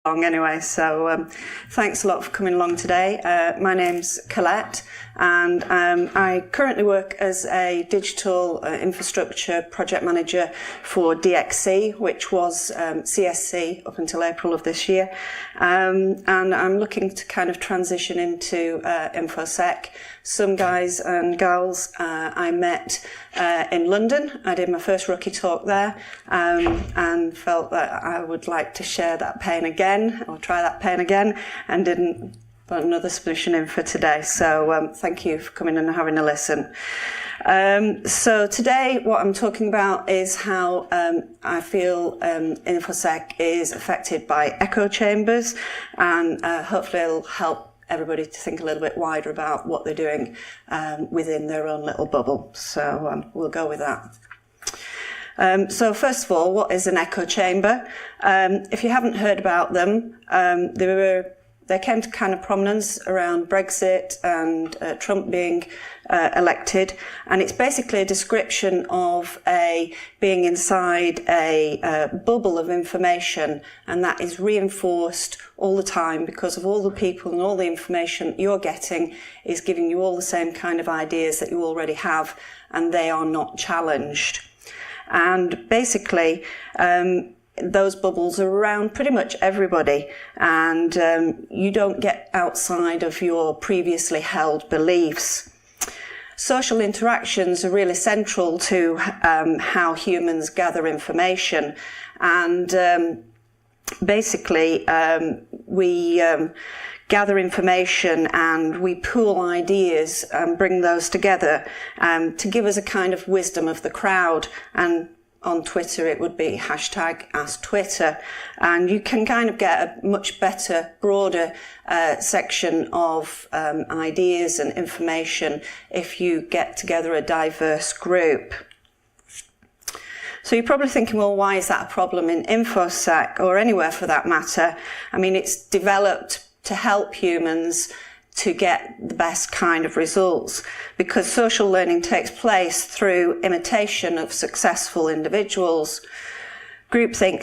Anyway, so thanks a lot for coming along today. My name's Colette, and I currently work as a digital infrastructure project manager for DXC, which was CSC up until April of this year, and I'm looking to kind of transition into Infosec. Some guys and girls I met in London. I did my first rookie talk there, and felt that I would like to share that pain again, or try that pain again, and didn't put another solution in for today. So thank you for coming and having a listen. So today what I'm talking about is how I feel Infosec is affected by echo chambers, and hopefully it'll help everybody to think a little bit wider about what they're doing within their own little bubble. So we'll go with that. So first of all, what is an echo chamber? If you haven't heard about them, they came to kind of prominence around Brexit and Trump being elected, and it's basically a description of being inside a bubble of information, and that is reinforced all the time because of all the people and all the information you're getting is giving you all the same kind of ideas that you already have, and they are not challenged. And basically, those bubbles are around pretty much everybody, and you don't get outside of your previously held beliefs. Social interactions are really central to how humans gather information, and basically we gather information and we pool ideas and bring those together to give us a kind of wisdom of the crowd. And on Twitter it would be #AskTwitter, and you can kind of get a much better, broader section of ideas and information if you get together a diverse group. So you're probably thinking, well, why is that a problem in Infosec, or anywhere for that matter? I mean, it's developed to help humans to get the best kind of results, because social learning takes place through imitation of successful individuals. Groupthink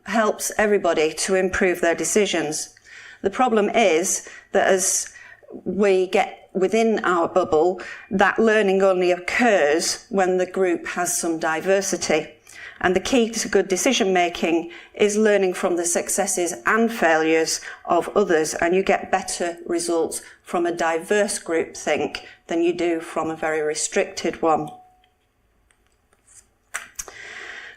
helps everybody to improve their decisions. The problem is that as we get within our bubble, that learning only occurs when the group has some diversity. And the key to good decision making is learning from the successes and failures of others, and you get better results from a diverse group think than you do from a very restricted one.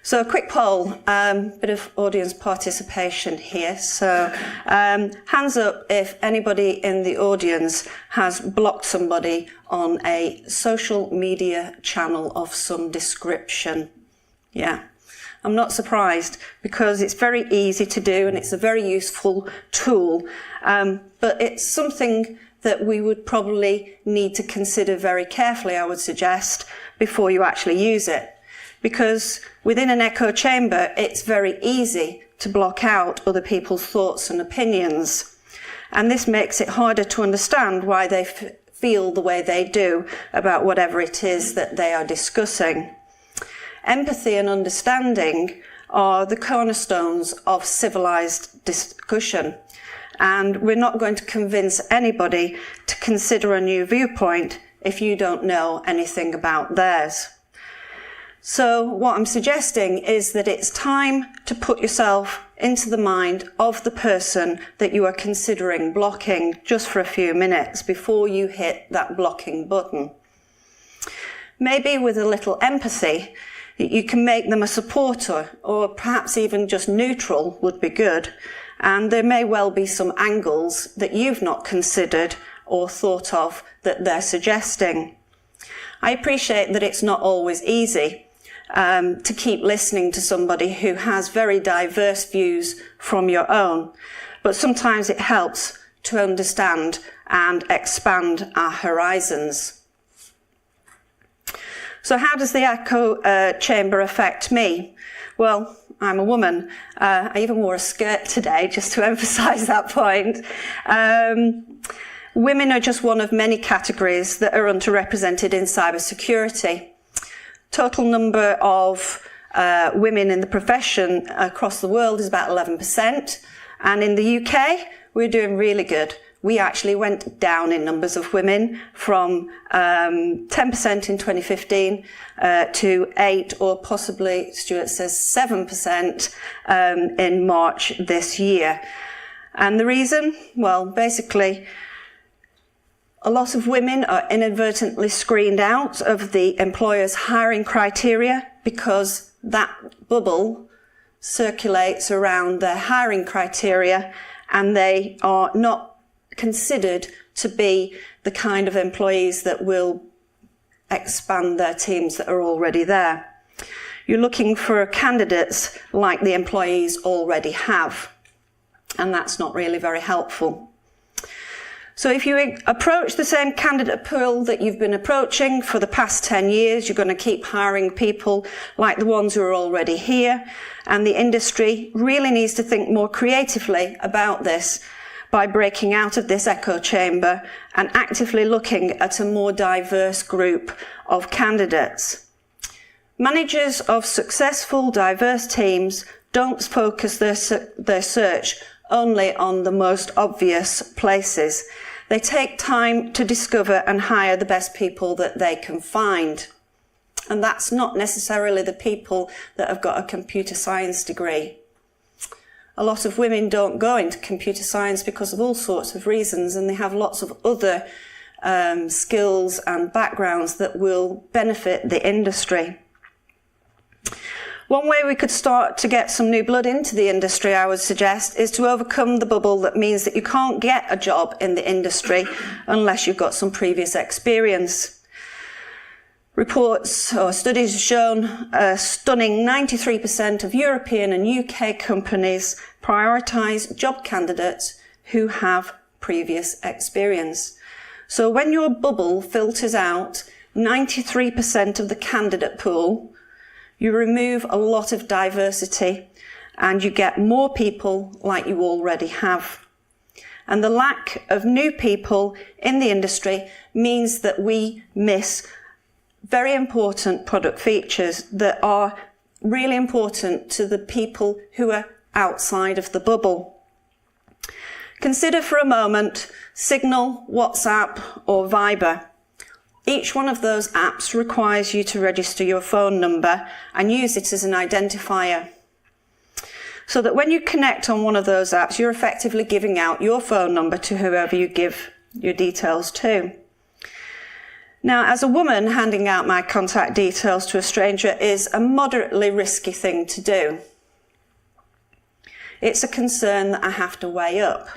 So a quick poll, bit of audience participation here. So hands up if anybody in the audience has blocked somebody on a social media channel of some description. Yeah. I'm not surprised, because it's very easy to do and it's a very useful tool, but it's something that we would probably need to consider very carefully, I would suggest, before you actually use it. Because within an echo chamber, it's very easy to block out other people's thoughts and opinions. And this makes it harder to understand why they feel the way they do about whatever it is that they are discussing. Empathy and understanding are the cornerstones of civilized discussion, and we're not going to convince anybody to consider a new viewpoint if you don't know anything about theirs. So what I'm suggesting is that it's time to put yourself into the mind of the person that you are considering blocking just for a few minutes before you hit that blocking button. Maybe with a little empathy, you can make them a supporter, or perhaps even just neutral would be good. And there may well be some angles that you've not considered or thought of that they're suggesting. I appreciate that it's not always easy to keep listening to somebody who has very diverse views from your own, but sometimes it helps to understand and expand our horizons. So how does the echo chamber affect me? Well, I'm a woman. I even wore a skirt today just to emphasize that point. Women are just one of many categories that are underrepresented in cybersecurity. Total number of women in the profession across the world is about 11%. And in the UK, we're doing really good. We actually went down in numbers of women from 10% in 2015 to 8 or possibly, Stuart says, 7% in March this year. And the reason? Well, basically, a lot of women are inadvertently screened out of the employer's hiring criteria because that bubble circulates around their hiring criteria and they are not considered to be the kind of employees that will expand their teams that are already there. You're looking for candidates like the employees already have, and that's not really very helpful. So if you approach the same candidate pool that you've been approaching for the past 10 years, you're going to keep hiring people like the ones who are already here, and the industry really needs to think more creatively about this by breaking out of this echo chamber and actively looking at a more diverse group of candidates. Managers of successful, diverse teams don't focus their search only on the most obvious places. They take time to discover and hire the best people that they can find. And that's not necessarily the people that have got a computer science degree. A lot of women don't go into computer science because of all sorts of reasons, and they have lots of other skills and backgrounds that will benefit the industry. One way we could start to get some new blood into the industry, I would suggest, is to overcome the bubble that means that you can't get a job in the industry unless you've got some previous experience. Reports or studies have shown a stunning 93% of European and UK companies prioritise job candidates who have previous experience. So when your bubble filters out 93% of the candidate pool, you remove a lot of diversity and you get more people like you already have. And the lack of new people in the industry means that we miss very important product features that are really important to the people who are outside of the bubble. Consider for a moment Signal, WhatsApp or Viber. Each one of those apps requires you to register your phone number and use it as an identifier. So that when you connect on one of those apps, you're effectively giving out your phone number to whoever you give your details to. Now, as a woman, handing out my contact details to a stranger is a moderately risky thing to do. It's a concern that I have to weigh up.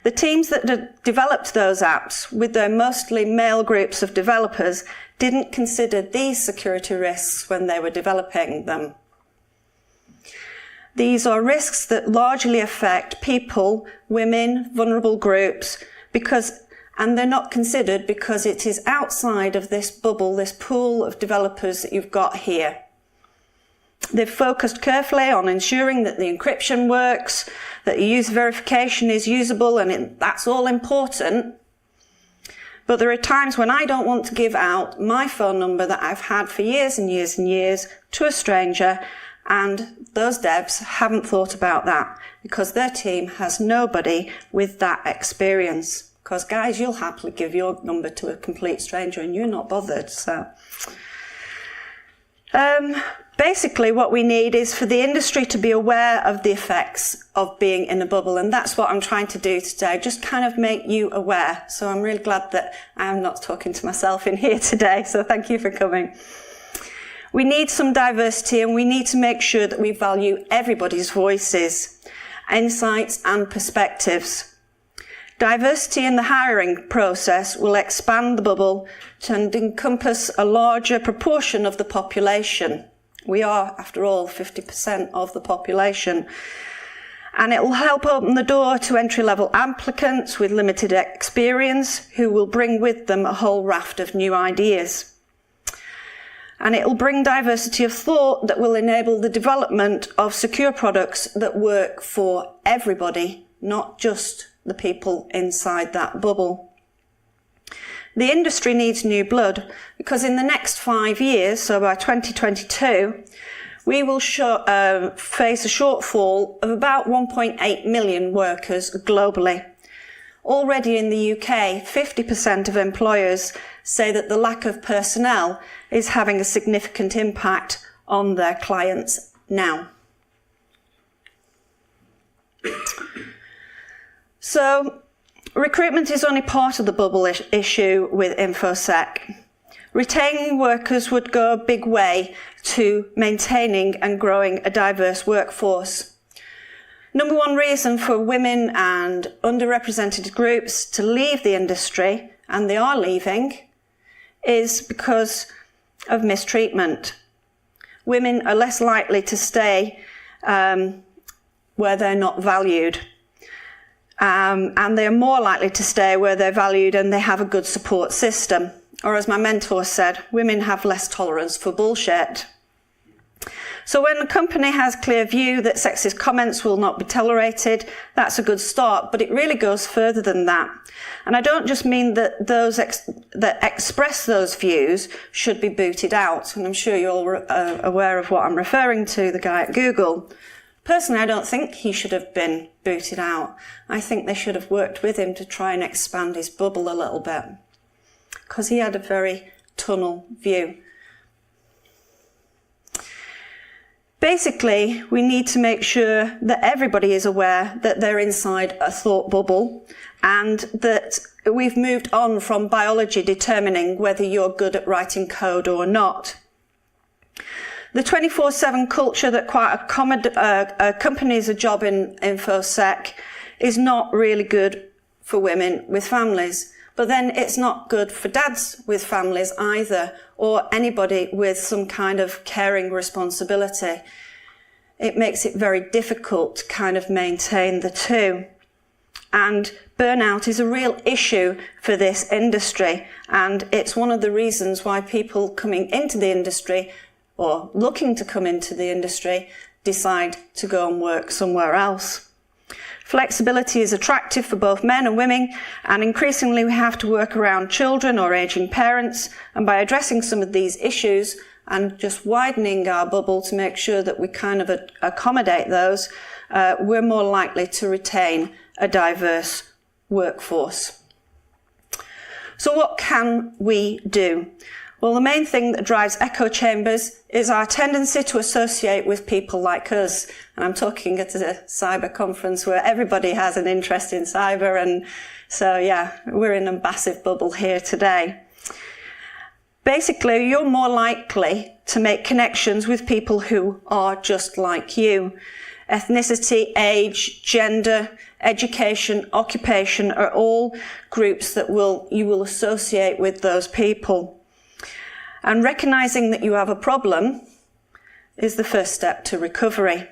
The teams that developed those apps, with their mostly male groups of developers, didn't consider these security risks when they were developing them. These are risks that largely affect people, women, vulnerable groups, and they're not considered because it is outside of this bubble, this pool of developers that you've got here. They've focused carefully on ensuring that the encryption works, that the user verification is usable, and that's all important. But there are times when I don't want to give out my phone number that I've had for years and years and years to a stranger, and those devs haven't thought about that because their team has nobody with that experience. Because, guys, you'll happily give your number to a complete stranger and you're not bothered. So, basically, what we need is for the industry to be aware of the effects of being in a bubble. And that's what I'm trying to do today, just kind of make you aware. So I'm really glad that I'm not talking to myself in here today. So thank you for coming. We need some diversity and we need to make sure that we value everybody's voices, insights and perspectives. Diversity in the hiring process will expand the bubble and encompass a larger proportion of the population. We are, after all, 50% of the population. And it will help open the door to entry-level applicants with limited experience who will bring with them a whole raft of new ideas. And it will bring diversity of thought that will enable the development of secure products that work for everybody, not just the people inside that bubble. The industry needs new blood because in the next 5 years, so by 2022, we will face a shortfall of about 1.8 million workers globally. Already in the UK, 50% of employers say that the lack of personnel is having a significant impact on their clients now. So, recruitment is only part of the bubble issue with Infosec. Retaining workers would go a big way to maintaining and growing a diverse workforce. Number one reason for women and underrepresented groups to leave the industry, and they are leaving, is because of mistreatment. Women are less likely to stay where they're not valued. And they're more likely to stay where they're valued and they have a good support system. Or as my mentor said, women have less tolerance for bullshit. So when a company has clear view that sexist comments will not be tolerated, that's a good start, but it really goes further than that. And I don't just mean that those that express those views should be booted out, and I'm sure you're all aware of what I'm referring to, the guy at Google. Personally, I don't think he should have been booted out. I think they should have worked with him to try and expand his bubble a little bit, because he had a very tunnel view. Basically, we need to make sure that everybody is aware that they're inside a thought bubble and that we've moved on from biology determining whether you're good at writing code or not. The 24/7 culture that quite accompanies a job in Infosec is not really good for women with families. But then it's not good for dads with families either, or anybody with some kind of caring responsibility. It makes it very difficult to kind of maintain the two. And burnout is a real issue for this industry, and it's one of the reasons why people coming into the industry or looking to come into the industry decide to go and work somewhere else. Flexibility is attractive for both men and women, and increasingly we have to work around children or aging parents, and by addressing some of these issues and just widening our bubble to make sure that we kind of accommodate those, we're more likely to retain a diverse workforce. So what can we do? Well, the main thing that drives echo chambers is our tendency to associate with people like us. And I'm talking at a cyber conference where everybody has an interest in cyber. And so, yeah, we're in a massive bubble here today. Basically, you're more likely to make connections with people who are just like you. Ethnicity, age, gender, education, occupation are all groups that you will associate with those people. And recognizing that you have a problem is the first step to recovery.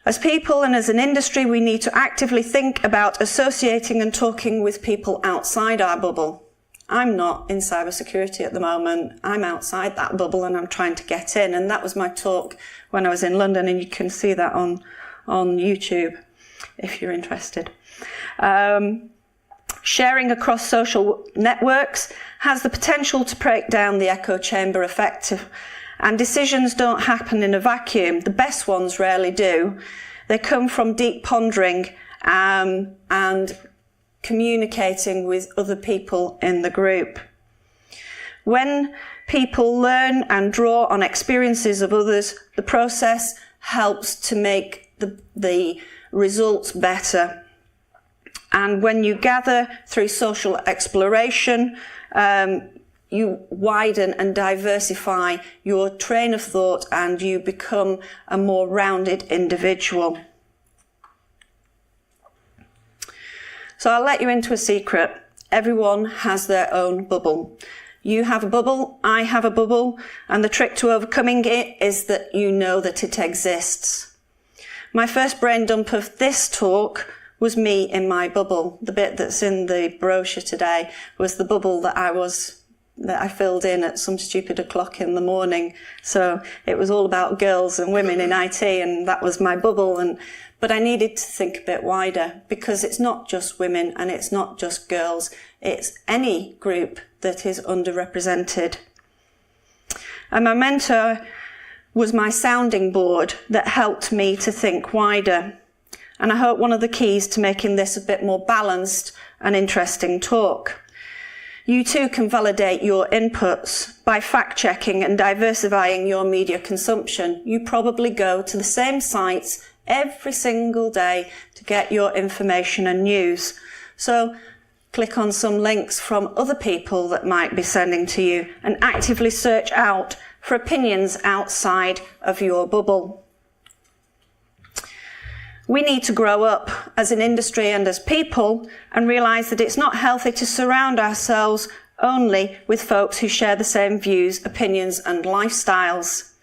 As people and as an industry, we need to actively think about associating and talking with people outside our bubble. I'm not in cybersecurity at the moment. I'm outside that bubble and I'm trying to get in. And that was my talk when I was in London, and you can see that on YouTube if you're interested. Sharing across social networks has the potential to break down the echo chamber effect, and decisions don't happen in a vacuum. The best ones rarely do. They come from deep pondering and communicating with other people in the group. When people learn and draw on experiences of others, the process helps to make the results better. And when you gather through social exploration, you widen and diversify your train of thought and you become a more rounded individual. So I'll let you into a secret. Everyone has their own bubble. You have a bubble, I have a bubble, and the trick to overcoming it is that you know that it exists. My first brain dump of this talk was me in my bubble. The bit that's in the brochure today was the bubble that I filled in at some stupid o'clock in the morning. So it was all about girls and women in IT, and that was my bubble. But I needed to think a bit wider, because it's not just women and it's not just girls. It's any group that is underrepresented. And my mentor was my sounding board that helped me to think wider. And I hope one of the keys to making this a bit more balanced and interesting talk. You too can validate your inputs by fact-checking and diversifying your media consumption. You probably go to the same sites every single day to get your information and news. So click on some links from other people that might be sending to you and actively search out for opinions outside of your bubble. We need to grow up as an industry and as people and realise that it's not healthy to surround ourselves only with folks who share the same views, opinions and lifestyles.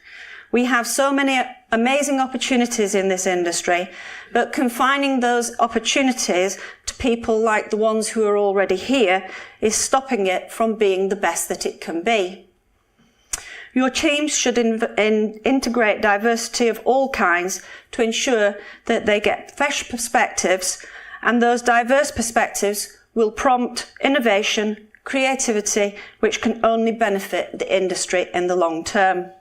We have so many amazing opportunities in this industry, but confining those opportunities to people like the ones who are already here is stopping it from being the best that it can be. Your teams should integrate diversity of all kinds to ensure that they get fresh perspectives, and those diverse perspectives will prompt innovation, creativity, which can only benefit the industry in the long term.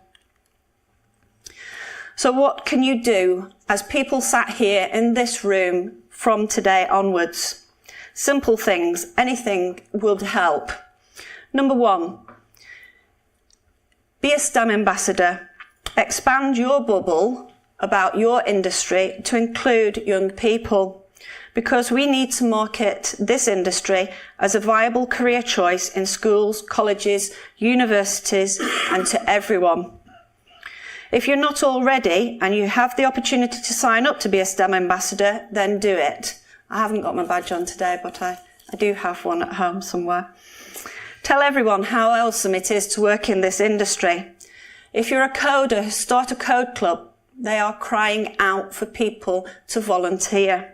So what can you do as people sat here in this room from today onwards? Simple things, anything would help. Number one, be a STEM ambassador. Expand your bubble about your industry to include young people, because we need to market this industry as a viable career choice in schools, colleges, universities, and to everyone. If you're not already and you have the opportunity to sign up to be a STEM ambassador, then do it. I haven't got my badge on today, but I do have one at home somewhere. Tell everyone how awesome it is to work in this industry. If you're a coder, start a code club. They are crying out for people to volunteer.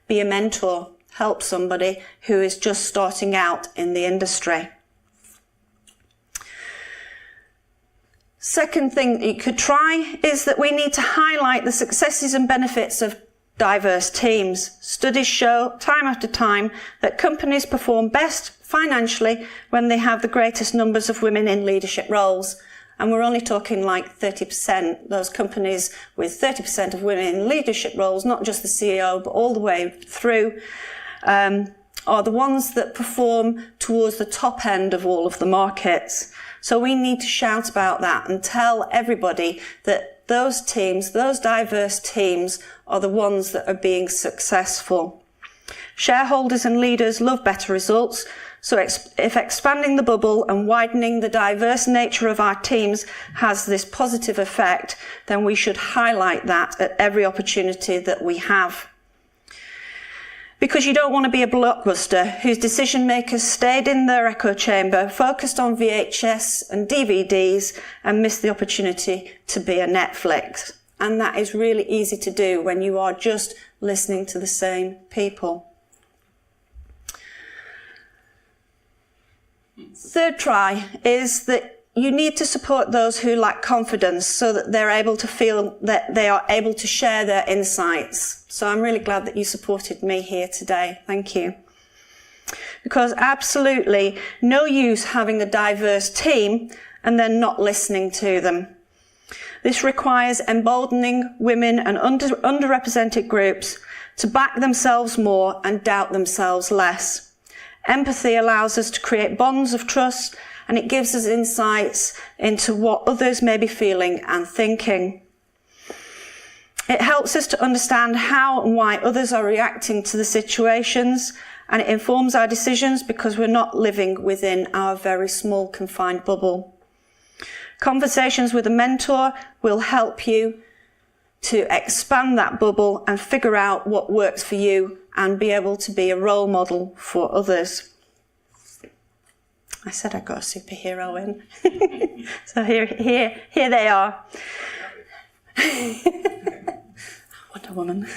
Be a mentor. Help somebody who is just starting out in the industry. Second thing that you could try is that we need to highlight the successes and benefits of diverse teams. Studies show time after time that companies perform best financially when they have the greatest numbers of women in leadership roles. And we're only talking like 30%. Those companies with 30% of women in leadership roles, not just the CEO, but all the way through, are the ones that perform towards the top end of all of the markets. So we need to shout about that and tell everybody that those teams, those diverse teams, are the ones that are being successful. Shareholders and leaders love better results, so if expanding the bubble and widening the diverse nature of our teams has this positive effect, then we should highlight that at every opportunity that we have. Because you don't want to be a blockbuster whose decision makers stayed in their echo chamber, focused on VHS and DVDs, and missed the opportunity to be a Netflix. And that is really easy to do when you are just listening to the same people. Third try is that you need to support those who lack confidence so that they're able to feel that they are able to share their insights. So I'm really glad that you supported me here today. Thank you. Because absolutely no use having a diverse team and then not listening to them. This requires emboldening women and underrepresented groups to back themselves more and doubt themselves less. Empathy allows us to create bonds of trust, and it gives us insights into what others may be feeling and thinking. It helps us to understand how and why others are reacting to the situations, and it informs our decisions because we're not living within our very small confined bubble. Conversations with a mentor will help you to expand that bubble and figure out what works for you and be able to be a role model for others. I said I got a superhero in. So here they are. Wonder Woman.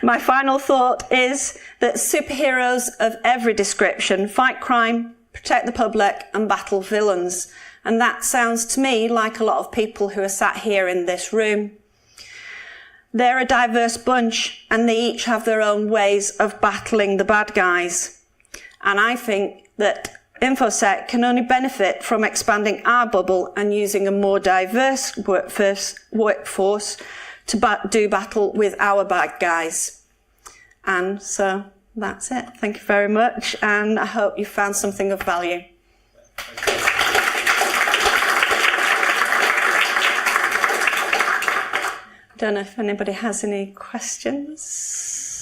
My final thought is that superheroes of every description fight crime, protect the public and battle villains. And that sounds to me like a lot of people who are sat here in this room. They're a diverse bunch and they each have their own ways of battling the bad guys. And I think that Infosec can only benefit from expanding our bubble and using a more diverse workforce to do battle with our bad guys. And so that's it. Thank you very much, and I hope you found something of value. I don't know if anybody has any questions.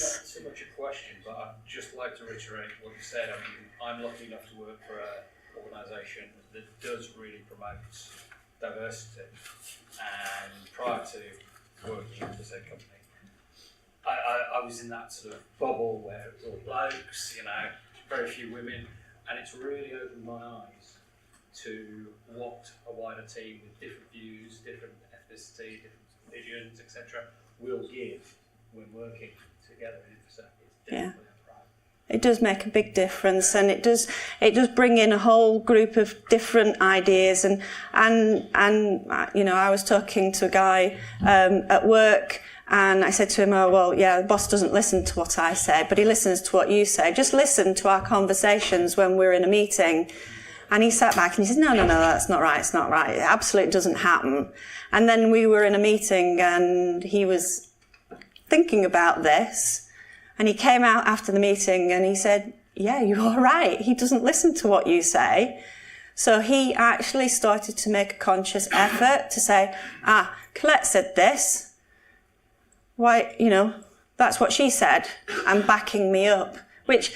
Not too much a question, but I'd just like to reiterate what you said. I mean, I'm lucky enough to work for an organisation that does really promote diversity. And prior to working for said company, I was in that sort of bubble where it was all blokes, you know, very few women, and it's really opened my eyes to what a wider team with different views, different ethnicity, different visions, etc., will give when working together in Infosec. It's definitely a pride. It does make a big difference, and it does bring in a whole group of different ideas. And you know, I was talking to a guy at work, and I said to him, "Oh well, yeah, the boss doesn't listen to what I say, but he listens to what you say. Just listen to our conversations when we're in a meeting." And he sat back and he said, no, that's not right. It's not right. It absolutely doesn't happen. And then we were in a meeting and he was thinking about this, and he came out after the meeting and he said, yeah, you are right. He doesn't listen to what you say. So he actually started to make a conscious effort to say, Colette said this. Why, you know, that's what she said, and backing me up, which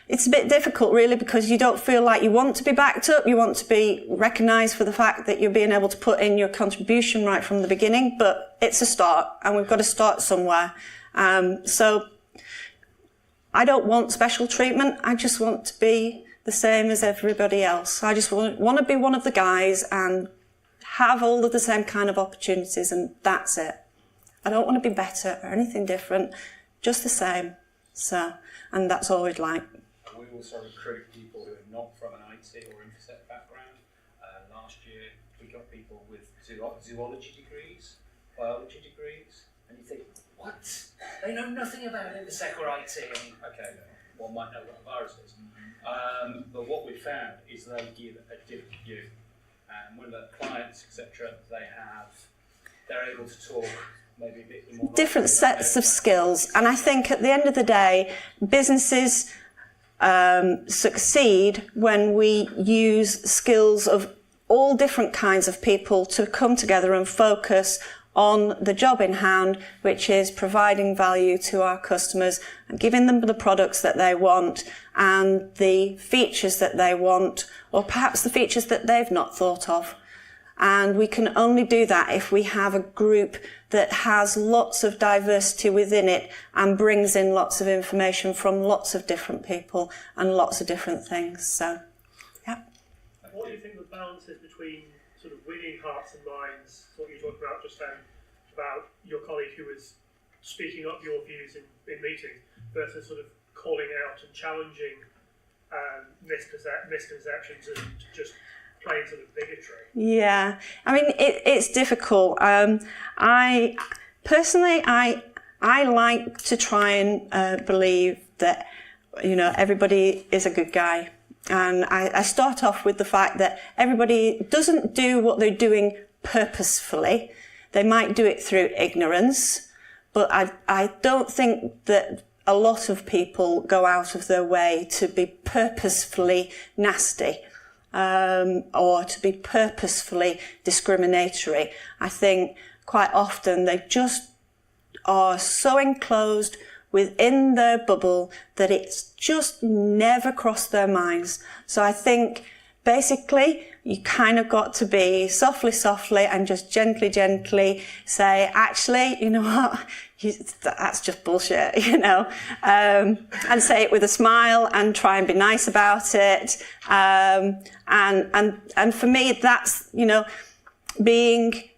it's a bit difficult really, because you don't feel like you want to be backed up. You want to be recognised for the fact that you're being able to put in your contribution right from the beginning, but it's a start and we've got to start somewhere. So I don't want special treatment. I just want to be the same as everybody else. I just want to be one of the guys and have all of the same kind of opportunities, and that's it. I don't want to be better or anything different, just the same. So, and that's all we'd like. We also recruit people who are not from an IT or Infosec background. Last year, we got people with zoology degrees, biology degrees, and you think, what? They know nothing about Infosec or IT. And, okay, one might know what a virus is. But what we found is they give a different view. And when the clients, etc., they're able to talk maybe a bit more. Different sets of skills. And I think at the end of the day, businesses succeed when we use skills of all different kinds of people to come together and focus on the job in hand, which is providing value to our customers and giving them the products that they want and the features that they want, or perhaps the features that they've not thought of. And we can only do that if we have a group that has lots of diversity within it and brings in lots of information from lots of different people and lots of different things. So, yeah. And what do you think the balance is between sort of winning hearts and minds, what you talked about just then, about your colleague who was speaking up your views in meetings, versus sort of calling out and challenging misconceptions and just plain sort of bigotry? Yeah, I mean, it's difficult. I personally like to try and believe that, you know, everybody is a good guy. And I start off with the fact that everybody doesn't do what they're doing purposefully. They might do it through ignorance, but I don't think that a lot of people go out of their way to be purposefully nasty. Or to be purposefully discriminatory. I think quite often they just are so enclosed within their bubble that it's just never crossed their minds. So I think basically you kind of got to be softly and just gently say, actually, you know what, that's just bullshit, you know, and say it with a smile and try and be nice about it. And for me, that's, you know, being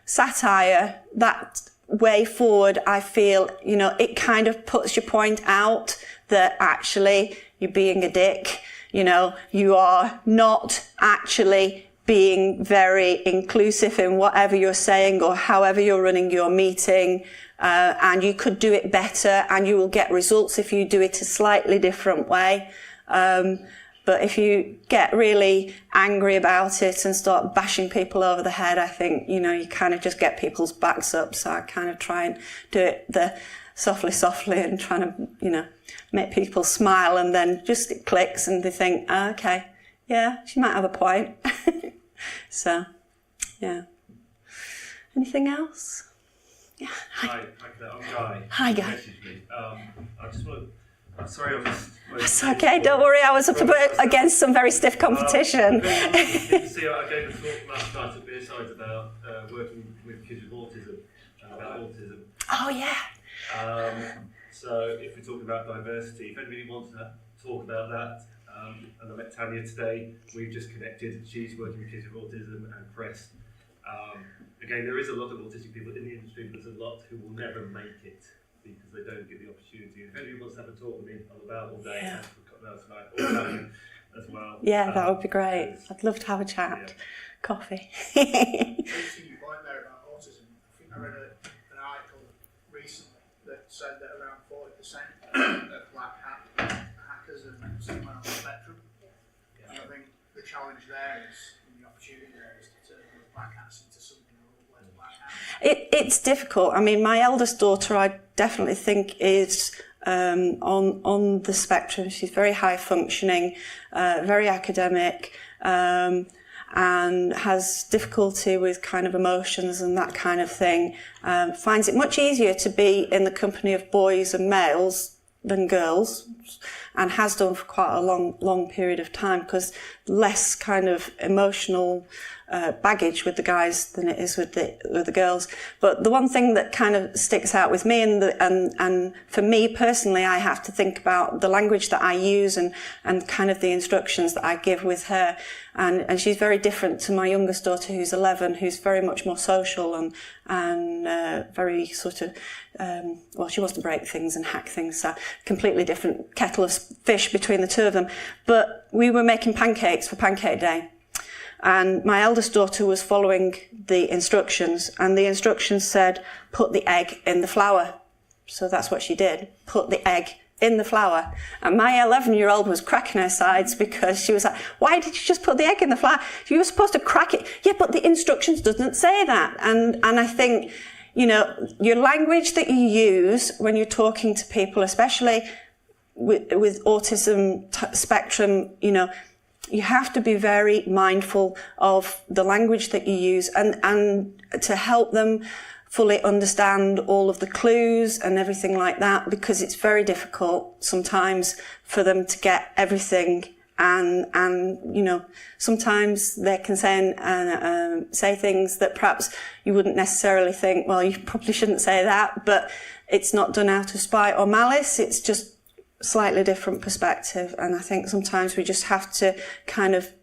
satire, that way forward, I feel, you know, it kind of puts your point out that actually you're being a dick. You know, you are not actually being very inclusive in whatever you're saying or however you're running your meeting, and you could do it better and you will get results if you do it a slightly different way. But if you get really angry about it and start bashing people over the head, I think, you know, you kind of just get people's backs up. So I kind of try and do it softly and trying to, you know, make people smile, and then just it clicks and they think, oh, okay, yeah, she might have a point. So, yeah. Anything else? Yeah. Hi, I'm Guy. Hi, Guy. Messaged me. I just want. I'm sorry, I was. That's okay. Don't worry. I was up against some very stiff competition. See, I gave a talk last night at Beerside about working with kids with autism and about autism. Oh yeah. So if we're talking about diversity, if anybody wants to talk about that, and I met Tanya today. We've just connected. She's working with kids with autism and Crest. Again, there is a lot of autistic people in the industry, but there's a lot who will never make it because they don't get the opportunity. If anybody wants to have a talk with me, I'm about all day. Yeah. Tonight, or Tanya as well. Yeah, that would be great. I'd love to have a chat. Yeah. Coffee. Interesting you point there about autism. I think I read an article recently that said that around 40% of black hackers and somewhere on the spectrum. And I think the challenge there is, and the opportunity there is to turn those black hats into something less black hats. It's difficult. I mean, my eldest daughter, I definitely think is on the spectrum. She's very high functioning, very academic, and has difficulty with kind of emotions and that kind of thing. Finds it much easier to be in the company of boys and males than girls, and has done for quite a long period of time, because less kind of emotional baggage with the guys than it is with the girls. But the one thing that kind of sticks out with me, and for me personally, I have to think about the language that I use and kind of the instructions that I give with her. And she's very different to my youngest daughter, who's 11, who's very much more social and very sort of, well, she wants to break things and hack things, so completely different kettle of fish between the two of them. But we were making pancakes for Pancake Day. And my eldest daughter was following the instructions, and the instructions said, put the egg in the flour. So that's what she did, put the egg in the flour. And my 11-year-old was cracking her sides, because she was like, why did you just put the egg in the flour? You were supposed to crack it. Yeah, but the instructions doesn't say that. And I think, you know, your language that you use when you're talking to people, especially with autism spectrum, you know, you have to be very mindful of the language that you use, and to help them fully understand all of the clues and everything like that, because it's very difficult sometimes for them to get everything. And you know, sometimes they can say things that perhaps you wouldn't necessarily think, well, you probably shouldn't say that, but it's not done out of spite or malice. It's just slightly different perspective, and I think sometimes we just have to kind of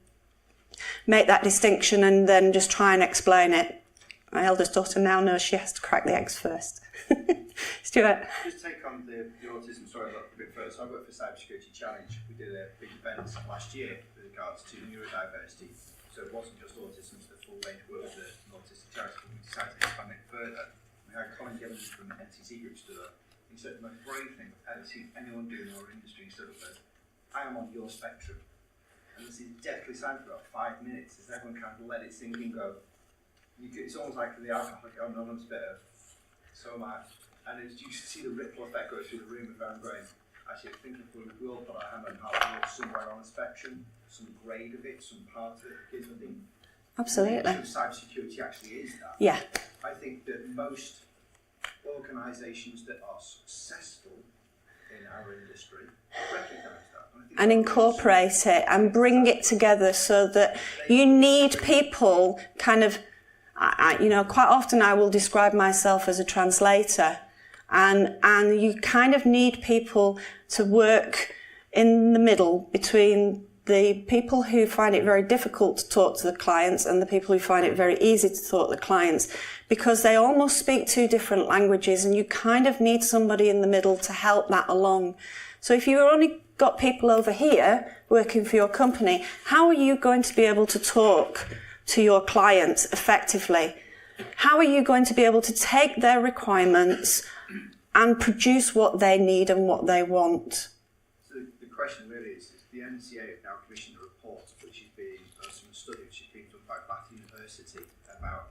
make that distinction and then just try and explain it. My eldest daughter now knows she has to crack the eggs first. Stuart? Just take on the autism story a bit further. So I worked for Cybersecurity Challenge. We did a big event last year with regards to neurodiversity. So it wasn't just autism, it's the full range of work with an autistic charity, but we decided to expand it further. We had Colin Gillies from NCC Group stood up. He said, the most brave thing I've ever seen anyone do in our industry is sort of said, I am on your spectrum. And this is deathly silent for about 5 minutes as everyone kind of let it sink and go. It's almost like the Alcoholic Anonymous bit of, so am I. And as you see the ripple effect go through the room of our brain, actually I think if we all put our hand on how we're all somewhere on the spectrum, some grade of it, some part of it, kids, I think. Absolutely. Cybersecurity actually is that. Yeah. I think that most organisations that are successful in our industry recognise that. And incorporate it and bring it together, so that you need people kind of, you know, quite often I will describe myself as a translator, and you kind of need people to work in the middle between the people who find it very difficult to talk to the clients and the people who find it very easy to talk to the clients, because they almost speak two different languages, and you kind of need somebody in the middle to help that along. So if you've only got people over here working for your company, how are you going to be able to talk to your clients effectively? How are you going to be able to take their requirements and produce what they need and what they want? So the question really is the NCA have now commissioned diversity about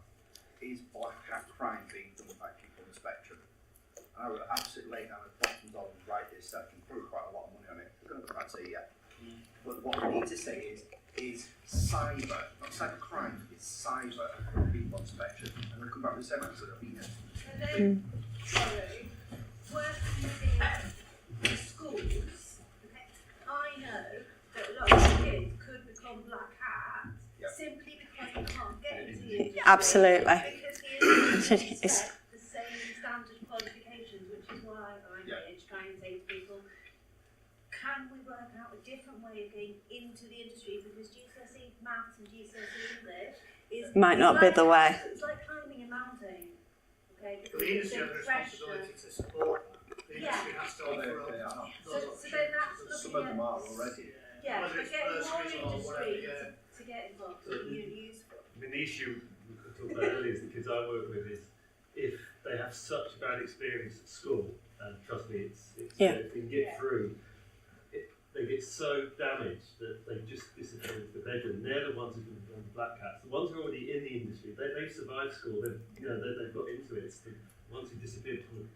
is black hat crime being done by people on the spectrum. And I would absolutely lay down a bottom dollar and write this, so I can prove quite a lot of money on it. I'm going to come back to it yet. But what we need to say is cyber, not cyber crime, it's cyber people on the spectrum. And we'll come back with the same answer that we know. Sorry, working within schools, I know that a lot of kids could become black hats simply because they can't get into the industry. Absolutely. Because the industry set the same standard qualifications, which is why I'm here to try and say to people, can we work out a different way of getting into the industry? Because GCSE maths and GCSE English Might not be the way. It's like climbing a mountain. Okay, But the industry has a responsibility to support that. The industry has to offer up those So then that's Some of them are already. Yeah, whether but it's getting more bursaries or whatever, industry to get involved would be useful. I mean, the issue we talked about earlier is the kids I work with is if they have such a bad experience at school, and trust me, if they can get through, they get so damaged that they just disappear into the bedroom. They're the ones who can become black cats. The ones who are already in the industry, they've survived school. They've got into it. It's the ones who disappeared from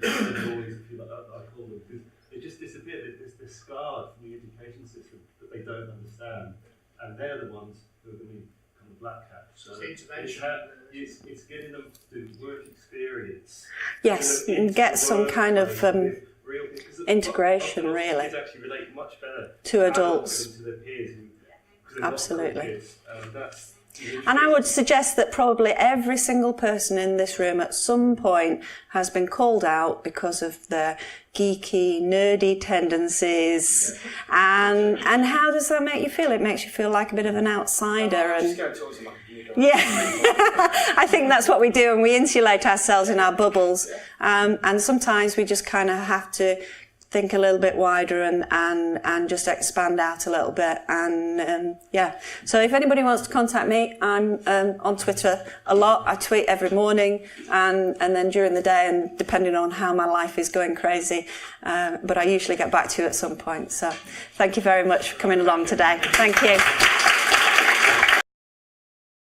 the boys, if you like, I call them, because they just disappear. They're scarred from the education system that they don't understand, and they're the ones who are going to become the black cats. So It's intervention. it's getting them to work experience. Yes, and get some kind of integration, really, Kids actually relate much better to adults. than to their peers because they're not Absolutely. kids. That's And I would suggest that probably every single person in this room at some point has been called out because of their geeky, nerdy tendencies. And how does that make you feel? It makes you feel like a bit of an outsider. And yeah, I think that's what we do, and we insulate ourselves in our bubbles. And sometimes we just kind of have to think a little bit wider and just expand out a little bit. And so if anybody wants to contact me, I'm on Twitter a lot. I tweet every morning and then during the day, and depending on how my life is going crazy. But I usually get back to you at some point. So thank you very much for coming along today. Thank you.